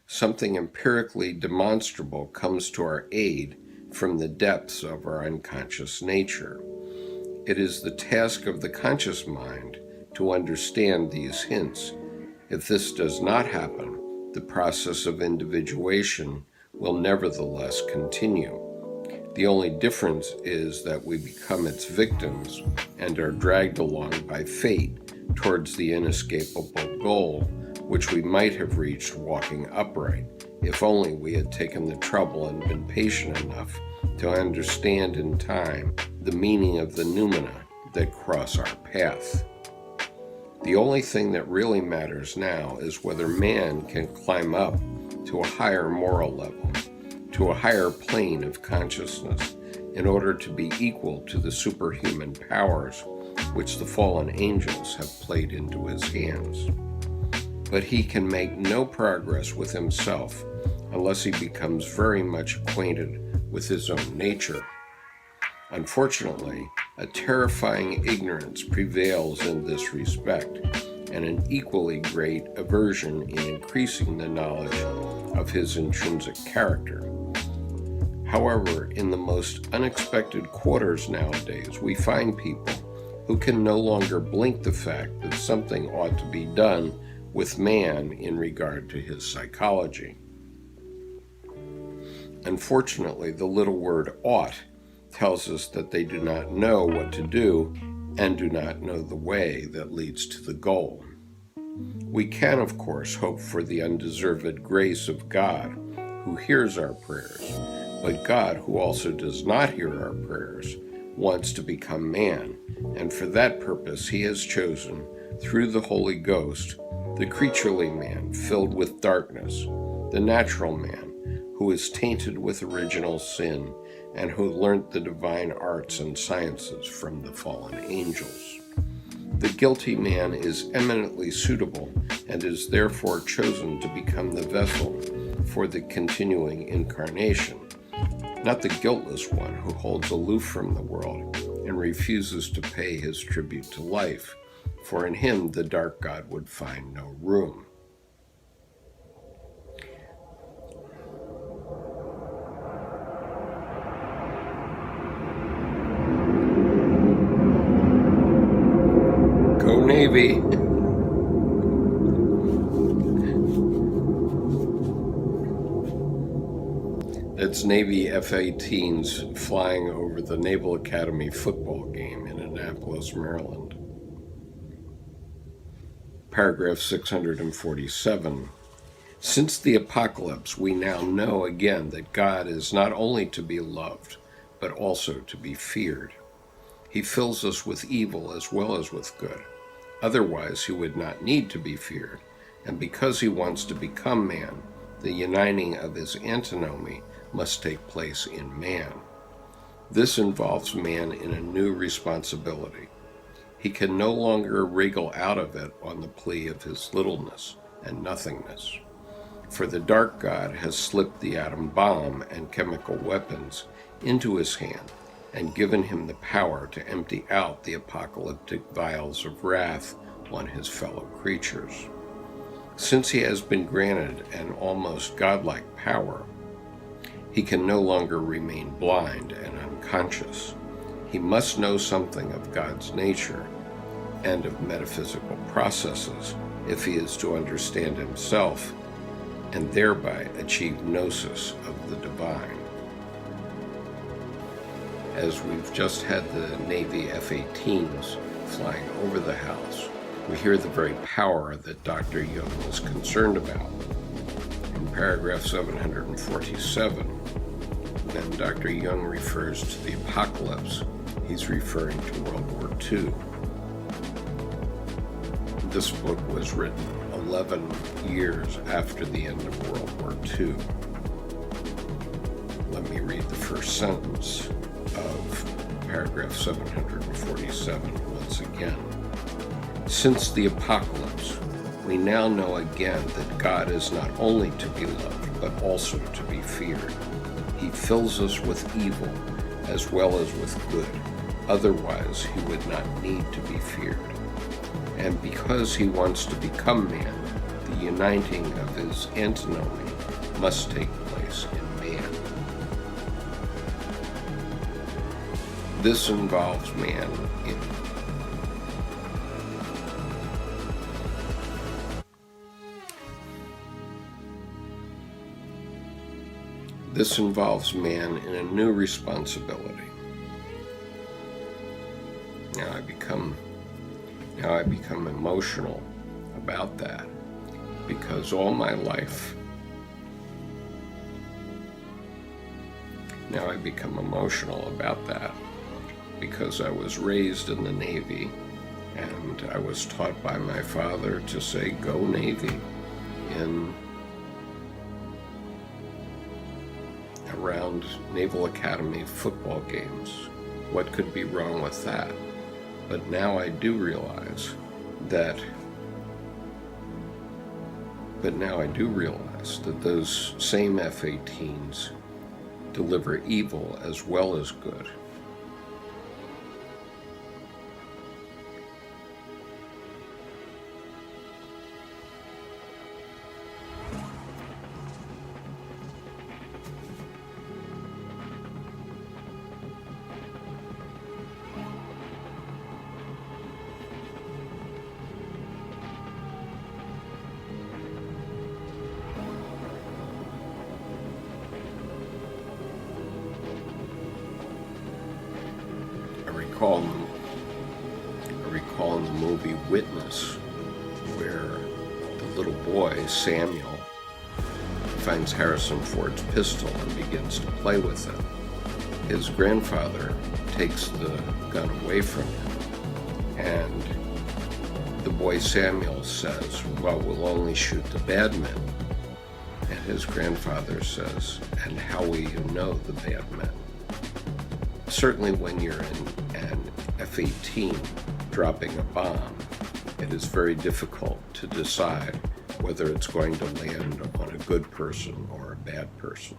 something empirically demonstrable comes to our aid from the depths of our unconscious nature. It is the task of the conscious mind to understand these hints. If this does not happen, the process of individuation will nevertheless continue. The only difference is that we become its victims and are dragged along by fate towards the inescapable goal, which we might have reached walking upright, if only we had taken the trouble and been patient enough to understand in time the meaning of the noumena that cross our path. The only thing that really matters now is whether man can climb up to a higher moral level, to a higher plane of consciousness, in order to be equal to the superhuman powers which the fallen angels have played into his hands. But he can make no progress with himself unless he becomes very much acquainted with his own nature. Unfortunately, a terrifying ignorance prevails in this respect, and an equally great aversion in increasing the knowledge of his intrinsic character. However, in the most unexpected quarters nowadays, we find people who can no longer blink the fact that something ought to be done with man in regard to his psychology. Unfortunately, the little word ought tells us that they do not know what to do and do not know the way that leads to the goal. We can, of course, hope for the undeserved grace of God, who hears our prayers, but God, who also does not hear our prayers, wants to become man, and for that purpose he has chosen, through the Holy Ghost, the creaturely man filled with darkness, the natural man, who is tainted with original sin, and who learnt the divine arts and sciences from the fallen angels. The guilty man is eminently suitable, and is therefore chosen to become the vessel for the continuing incarnation, not the guiltless one who holds aloof from the world and refuses to pay his tribute to life, for in him the dark god would find no room. Go Navy! That's Navy F-18s flying over the Naval Academy football game in Annapolis, Maryland. Paragraph 647. Since the apocalypse, we now know again that God is not only to be loved, but also to be feared. He fills us with evil as well as with good. Otherwise, he would not need to be feared. And because he wants to become man, the uniting of his antinomy must take place in man. This involves man in a new responsibility. He can no longer wriggle out of it on the plea of his littleness and nothingness. For the dark god has slipped the atom bomb and chemical weapons into his hand and given him the power to empty out the apocalyptic vials of wrath on his fellow creatures. Since he has been granted an almost godlike power, he can no longer remain blind and unconscious. He must know something of God's nature and of metaphysical processes if he is to understand himself and thereby achieve gnosis of the divine. As we've just had the Navy F-18s flying over the house, we hear the very power that Dr. Jung was concerned about. In paragraph 747, when Dr. Jung refers to the apocalypse, he's referring to World War II. This book was written 11 years after the end of World War II. Let me read the first sentence of paragraph 747 once again. Since the apocalypse, we now know again that God is not only to be loved, but also to be feared. He fills us with evil as well as with good. Otherwise, he would not need to be feared. And because he wants to become man, the uniting of his antinomy must take place in man. This involves man in a new responsibility. Now I become emotional about that, because all my life, now I become emotional about that because I was raised in the Navy, and I was taught by my father to say, "Go Navy," around Naval Academy football games. What could be wrong with that? But now I do realize that those same F-18s deliver evil as well as good. I recall in the movie Witness, where the little boy, Samuel, finds Harrison Ford's pistol and begins to play with it. His grandfather takes the gun away from him, and the boy Samuel says, "Well, we'll only shoot the bad men." And his grandfather says, "And how will you know the bad men?" Certainly when you're in an F-18 dropping a bomb, it is very difficult to decide whether it's going to land on a good person or a bad person.